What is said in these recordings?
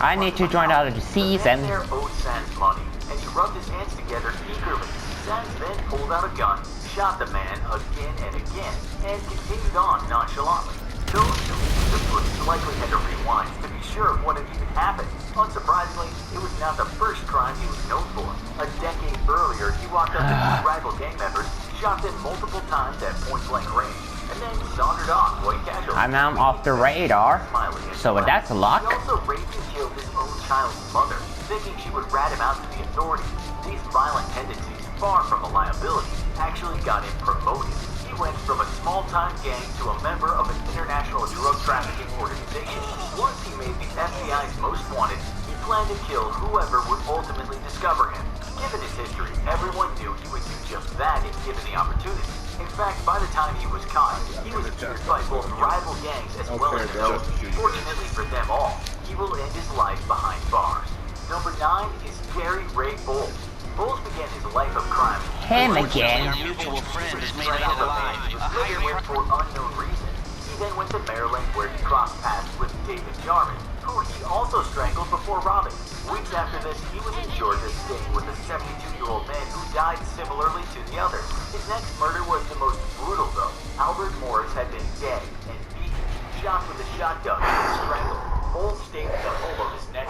I need to join out of the season. The man there owed Sans money, and he rubbed his hands together eagerly. Sans then pulled out a gun, shot the man again and again, and continued on nonchalantly. Those who believed the police likely had to rewind to be sure of what had even happened. Unsurprisingly, it was not the first crime he was known for. A decade earlier, he walked up to two rival gang members, shot them multiple times at point-blank range, and then sauntered off quite casually. I'm off the radar, so that's a luck. He also raped and killed his own child's mother, thinking she would rat him out to the authorities. These violent tendencies, far from a liability, actually got him promoted. He went from a small-time gang to a member of an international drug trafficking organization. Once he made the FBI's most wanted, he planned to kill whoever would ultimately discover him. Given his history, everyone knew he would do just that if given the opportunity. In fact, by the time he was caught, he was feared by both rival gangs as well as his own. Fortunately for them all, he will end his life behind bars. Number 9 is Gary Ray Bowles. Bowles began his life of crime. Him again. Our mutual friend has made it out alive. A higher for unknown reasons. He then went to Maryland where he crossed paths with David Jarman, who he also strangled before robbing. Weeks after this, he was in Georgia staying with a 72-year-old man who died similarly to the other. His next murder was the most brutal though. Albert Morris had been gagged and beaten, shot with a shotgun, and strangled. Bowles stayed in the hole of his next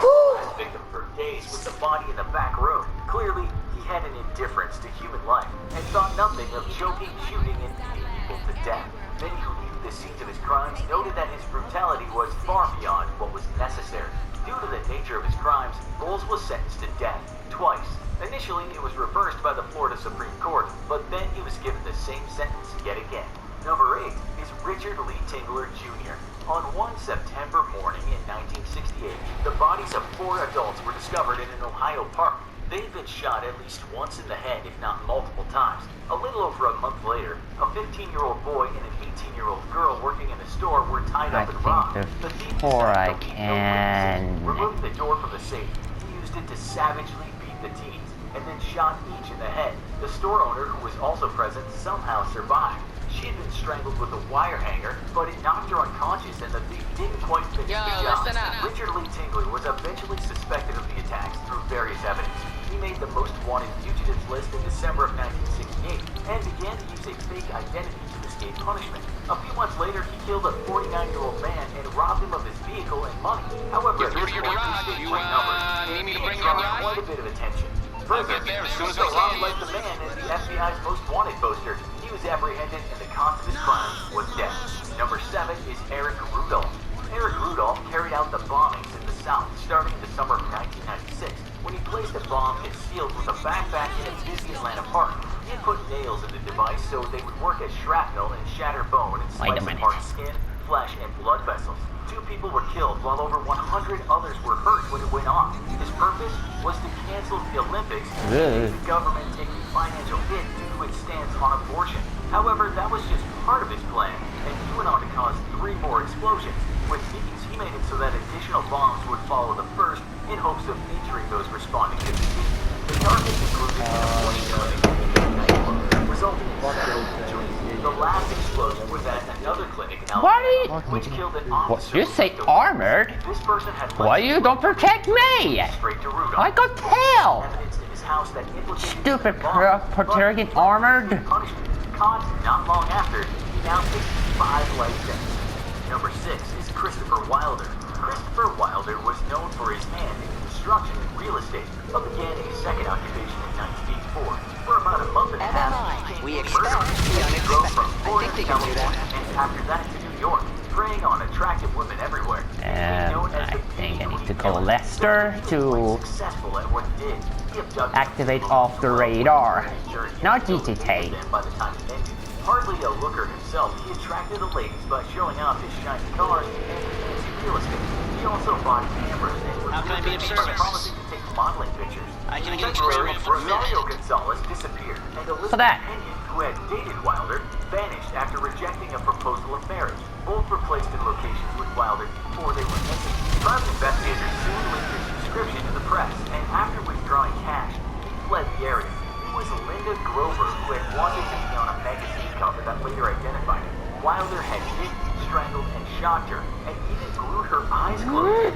victim for days with the body in the back room. Clearly, he had an indifference to human life and thought nothing of choking, shooting, and beating people to death. Many who knew the scenes of his crimes noted that his brutality was far beyond what was necessary. Due to the nature of his crimes, Bowles was sentenced to death twice. Initially, it was reversed by the Florida Supreme Court, but then he was given the same sentence yet again. Number 8 is Richard Lee Tingler Jr. On one September morning in 1968, the bodies of 4 adults were discovered in an Ohio park. They'd been shot at least once in the head, if not multiple times. A little over a month later, a 15-year-old boy and an 18-year-old girl working in a store were tied up and robbed. The thief removed the door from the safe. He used it to savagely beat the teens, and then shot each in the head. The store owner, who was also present, somehow survived. She had been strangled with a wire hanger, but it knocked her unconscious and the thief didn't quite finish the job. Richard Lee Tingler was eventually suspected of the attacks through various evidence. He made the most wanted fugitives list in December of 1968 and began to use a fake identity to escape punishment. A few months later, he killed a 49-year-old man and robbed him of his vehicle and money. However, at this point, he stayed quite numbered and he drawn quite a bit of attention. Further, he was a lot like the man in the FBI's most wanted poster. He was apprehended and the cause of his crime was death. Number 7 is Eric Rudel. Eric Rudel carried out the bombings in the South starting in the summer of 1996 when he placed a bomb concealed with a backpack in a busy Atlanta park. He had put nails in the device so they would work as shrapnel and shatter bone and slice apart skin, flesh, and blood vessels. 2 people were killed while over 100 others were hurt when it went off. His purpose was to cancel the Olympics and the government taking financial hit due to its stance on abortion. However, that was just part of his plan, and he went on to cause 3 more explosions. With these, he made it so that additional bombs would follow the first in hopes of injuring those responding to the scene. The targets included resulting in 7 injuries. The last explosion was at another clinic in Alabama, which killed an officer. You say armored? This person had why you don't protect me? Straight to Rudolph. I got tail. Evidence in his house that implicated Stupid Puerto armored. Punishment. Caught not long after, he now faces 5 life sentences. Number 6 is Christopher Wilder. Christopher Wilder was known for his hand in construction and real estate, but began a second occupation in 1984. For about a month and a half, we expect the unexpected. From Florida I think to they can do that. California, and after that to New York, preying on attractive women everywhere. I think I need to call Lester to Successful at what he did. He abducted activate off the radar, not DTT. By the time it ended, hardly a looker himself, he attracted the ladies by showing off his shiny cars and fancy real estate. He also bought cameras and was promising to take modeling pictures. I can get you for a minute. Rosario Gonzalez disappeared, and Elizabeth Kenyon, who had dated Wilder, vanished after rejecting a proposal of marriage. Both were placed in locations with Wilder before they were missing. Private investigators soon linked his description to the press, and after withdrawing cash, he fled the area. It was Linda Grover who had wanted to be on a magazine cover that later identified him. Wilder had hit, strangled, and shocked her, and even glued her eyes closed.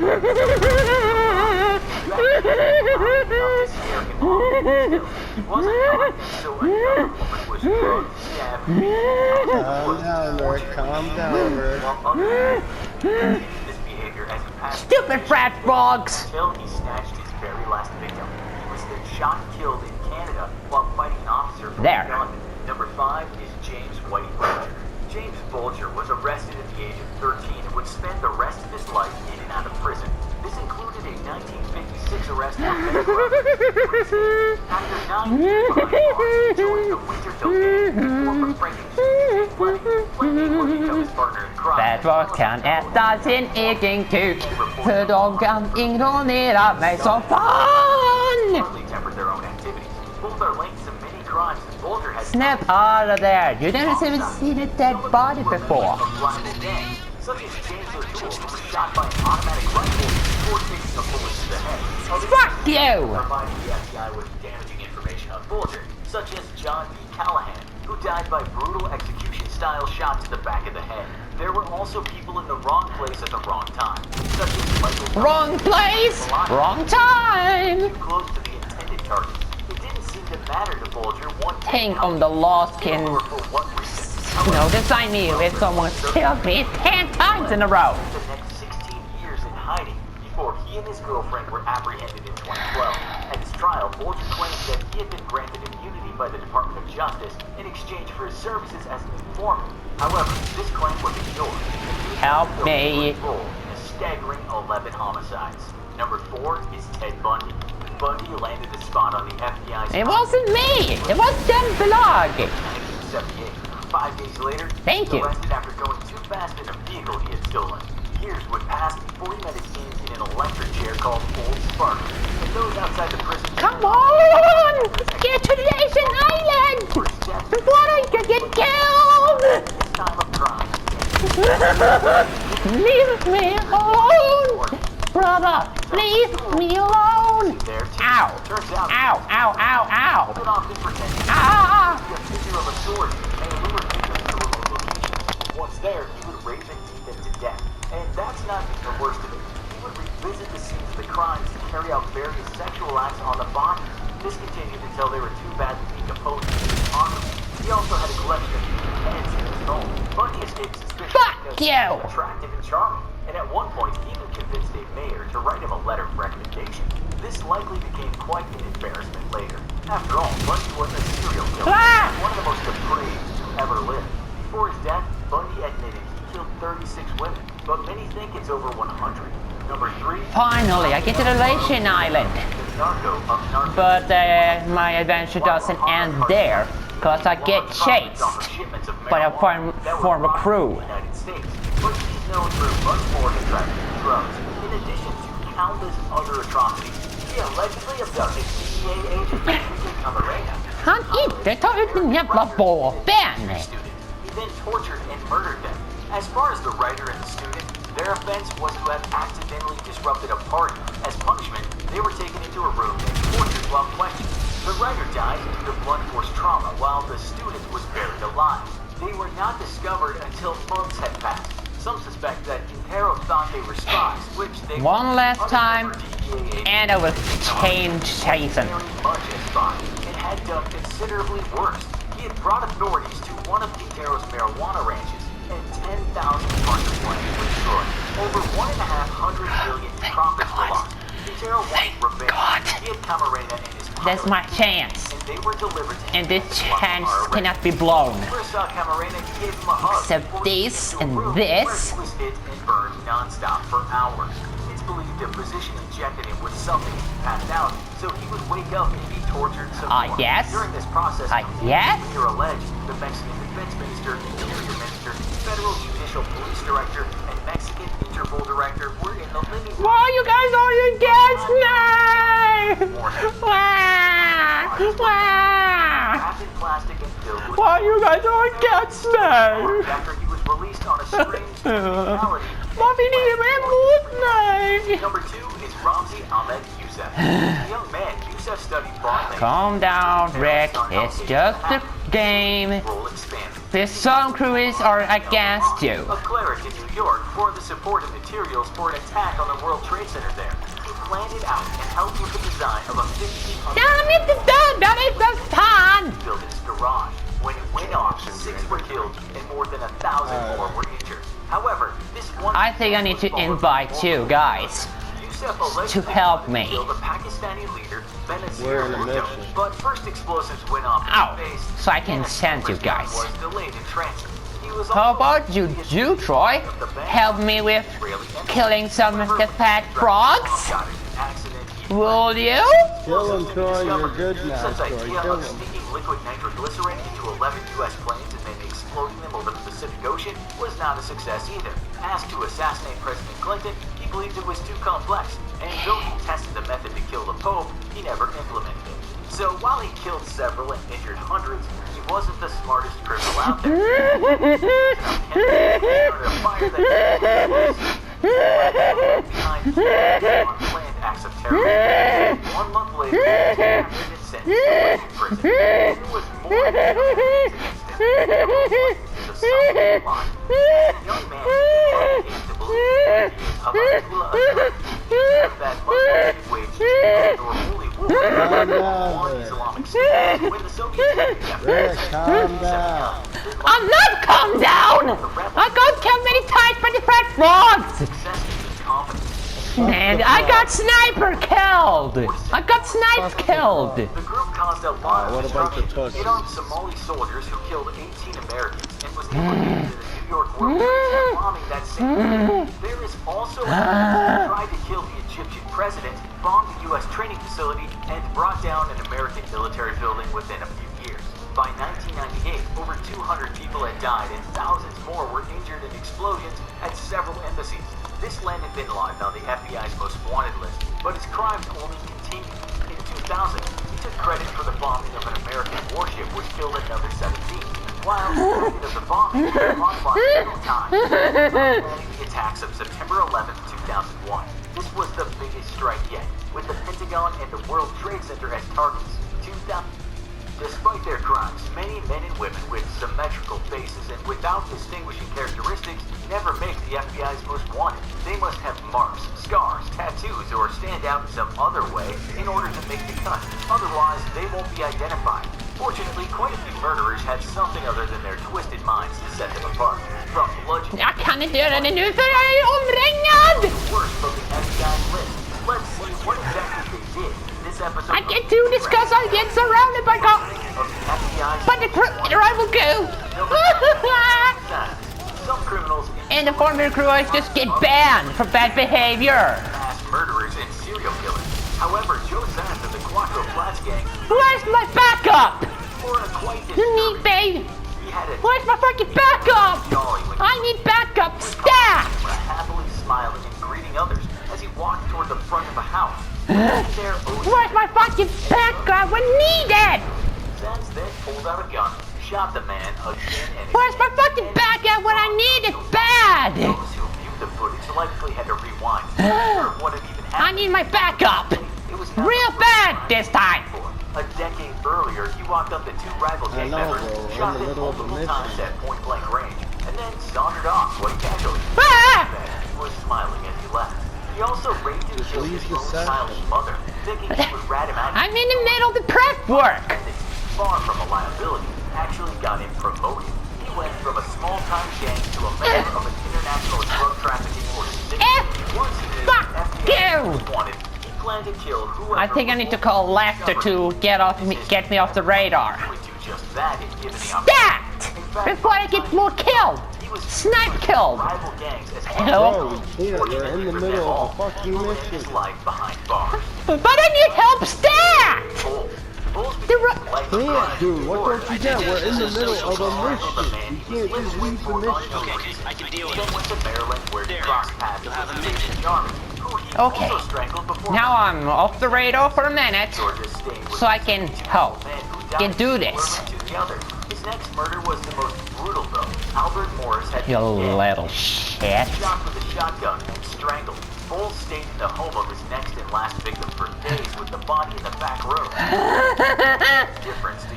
Calm down, Rick. This behavior as he passed Stupid frat frogs! until he snatched his very last victim. He was then shot and killed in Canada while fighting an officer from There. a gun. Number 5 is James Whitey Bulger. James Bulger was arrested at the age of 13 and would spend the rest of his life in and out of prison. This included a 1956 arrest for bank robbery. After 9 years behind bars, he joined the Winterfell gang before befriending Plenty would become his partner in crime. Fat kan äta sin egen kuk, för de kan ignorera mig som fan! Partly tempered their own activities. Both are linked to many crimes and Bulger has Snap out of there, you never even seen a dead body before. Such as James O'Toole, who was shot by an automatic rifle before taking a bullet to the head. Fuck you! Providing the FBI with damaging information on Bulger, such as John B. Callahan, who died by brutal execution-style shot to the back of the head. There were also people in the wrong place at the wrong time, such as Michael. Wrong place, wrong time! Too close to the intended target. It didn't seem to matter to Bulger one Think on the lost can, or for what reason. design me if someone's killed me 10 times in a row. The next 16 years in hiding before he and his girlfriend were apprehended in 2012. At his trial, Bulger claimed that he had been granted immunity by the Department of Justice in exchange for his services as an informant. However, this claim was ignored. Help me. Role in a staggering 11 homicides. Number 4 is Ted Bundy. Bundy landed a spot on the FBI's. It wasn't me, it was them blog. 1978. 5 days later, Thank he you. was arrested after going too fast in a vehicle he had stolen. Years would pass before he met his teens in an electric chair called Old Spark. And those outside the prison. Come on! Get to the Asian island! Before I could get killed! This time of crime. Leave me alone! Brother, leave me alone! There too. Ow! Turns out. Ow, ow, ow, ow! He often pretended Ah! to be a figure of authority and lure victims to remote locations. Once there, he would rape and beat them to death. And that's not even the worst of it. He would revisit the scenes of the crimes and carry out various sexual acts on the bodies. This continued until they were too badly decomposed to be honorable. He also had a collection of human heads in his home. Bundy escaped suspicion Fuck because you! he was attractive and charming. And at one point, he even convinced a mayor to write him a letter of recommendation. This likely became quite an embarrassment later. After all, Bundy was a serial killer, Ah! one of the most depraved to ever live. Before his death, Bundy admitted he killed 36 women, but many think it's over 100. Number 3. Finally, I get to the Asian island. The narco of narco. But my adventure doesn't end there, cause I get chased by a former crew. United States, but he's known for much more than trafficking drugs. In addition to countless other atrocities, he allegedly abducted DEA agent Enrique Camarena. Han inte ta ut min jävla båten! He then tortured and murdered them. As far as the writer and the student, their offense was to have accidentally disrupted a party. As punishment, they were taken into a room and tortured while questioned. The writer died due to blunt force trauma, while the student was buried alive. They were not discovered until months had passed. Some suspect that Quintero thought they were spies, which they One last time, DEA and I will change Jason. very much a spy and had done considerably worse. He had brought authorities to one of Quintero's marijuana ranches, and 10,000 tons of plants were destroyed. Over 1.5 million profits were lost. Quintero wanted revenge. He had Camarena and his That's my chance. and they were delivered to And this him chance while on cannot be blown. First saw Camarena, he gave him a hug. Except before he this went into a and room this. Where he was hit and burned nonstop for hours. It's believed a physician injected him with something as he passed out, so he would wake up and be tortured some more. Yes. During this process, Yes. you're alleged the Mexican Defense Minister, Interior Minister, Federal Judicial Police Director, and Mexican Interpol Director were in the living room. Why you guys all against me? Wah! Wah! Wrapped in plastic and filled with Why you guys all against me? after he was released on a strange technicality. Mommy need to remove me. Number 2 is Ramzi Ahmed Youssef. As a young man, Youssef studied botany. Calm down, Rick. It's just a game. Role expanded. The some crews are against you. A cleric in New York for the support of materials for an attack on the World Trade Center there. He planned it out and helped with the design of a 1,500 Tell me to do that is the fun. built its garage. When it went off, 6 were killed and more than 1,000 more were injured. However, this one I think I need to invite you guys to help me. killed a Pakistani leader, We're in a Rudel. mission. But first explosives went off in Ow. his face. So I can send you guys. Was delayed in transit. He was How also about you, Troy? Help me with killing some of the fat frogs? got in an accident. Will you? Kill him, Troy. You're good now, Since Troy. idea Kill of him. sneaking liquid nitroglycerin into 11 U.S. planes and then exploding them over the Pacific Ocean was not a success either. Asked to assassinate President Clinton, he believed it was too complex, and though he tested the method to kill the Pope, he never implemented it. So while he killed several and injured hundreds, he wasn't the smartest criminal out there. Behind unplanned acts of terrorism. 1 month later, he was captured and sentenced to prison. There was more than the solid line. The young man came to believe of that much wage or holy war. Calm down, One Rick. Islamic State. When the Soviets Rick, calm down. I'm not calm down! I got killed many times by the fat frogs! And I got sniper killed! I got snipe killed! The group caused a lot What of about the destruction. It pussies? armed Somali soldiers who killed 18 Americans and was implicated in the New York World Trade Center bombing that same year. There is also a man who tried to kill the Egyptian president, bombed the U.S. training facility, and brought down an American military building within a few years. By 1998, over 200 people had died and thousands more were injured in explosions at several embassies. This landed bin Laden on the FBI's most wanted list, but his crimes only continued. In 2000, he took credit for the bombing of an American warship which killed another 17. While the of the bombing was modified several times, planning the attacks of September 11, 2001. This was the biggest strike yet, with the Pentagon and the World Trade Center as targets. Despite their crimes, many men and women with symmetrical faces and without distinguishing characteristics never make the FBI's most wanted. They must have marks, scars, tattoos, or stand out in some other way in order to make the cut. Otherwise, they won't be identified. Fortunately, quite a few murderers had something other than their twisted minds to set them apart. From bludgeoning Jag kan inte göra det nu för jag är omringad! worst from the FBI's list. Let's see what exactly they did. This episode I can't do this because I get surrounded by of the FBI's But the rival go! Some criminals And the former crews just get banned for bad behavior. mass murderers and serial killers. However, Joe Sands of the Quattro Flats gang Where's my backup? or an acquaintance You need, babe. he had a Where's my fucking backup? jolly when I need backup stat. happily smiling and greeting others as he walked toward the front of a house. There, Where's my fucking backup when needed? Sands then pulled out a gun, shot the man again and Where's my fucking backup when I need it bad? those who viewed the footage likely had to rewind to observe what had even I happened. need my backup. It was not Real the first bad crime this time. A decade earlier, he walked up to 2 rival gang know, members, bro. I'm shot in the them middle of a multiple mission. times at point-blank range, and then sauntered off quite casually. Ah! He was smiling as he left. He also raped and killed leave his the own session. child's mother, thinking he would rat him out. I'm in the middle of the prep work. Far from a liability, actually got him promoted. He went from a small-time gang to a member of an international drug trafficking organization. Once he made Fuck FBI you. wanted, he planned to kill whoever I think I need to call Lester to get me off the radar. would do just that if given the Stat! Before I get more killed. Snipe killed. rival gangs as Help. Bro, we can't. We're in the middle of a fucking mission. his life behind bars. But I need help stat! Bulls The ru- Can't, dude. What don't you get? We're in the middle of a mission. You can't just leave the mission. Okay, I can deal with Then it. went to Maryland where he There. crossed paths You'll have a with minute. the Army, who he Okay. also strangled before Now I'm off the radar for a minute Georgia stayed with so I can help. man who died Can do this. to the other. His next murder was the most brutal though. Albert Morris had You been dead. little shit. Shot with a shotgun and strangled. Bowles stayed in the home of his next and last victim for days with the body in the back room. The difference, the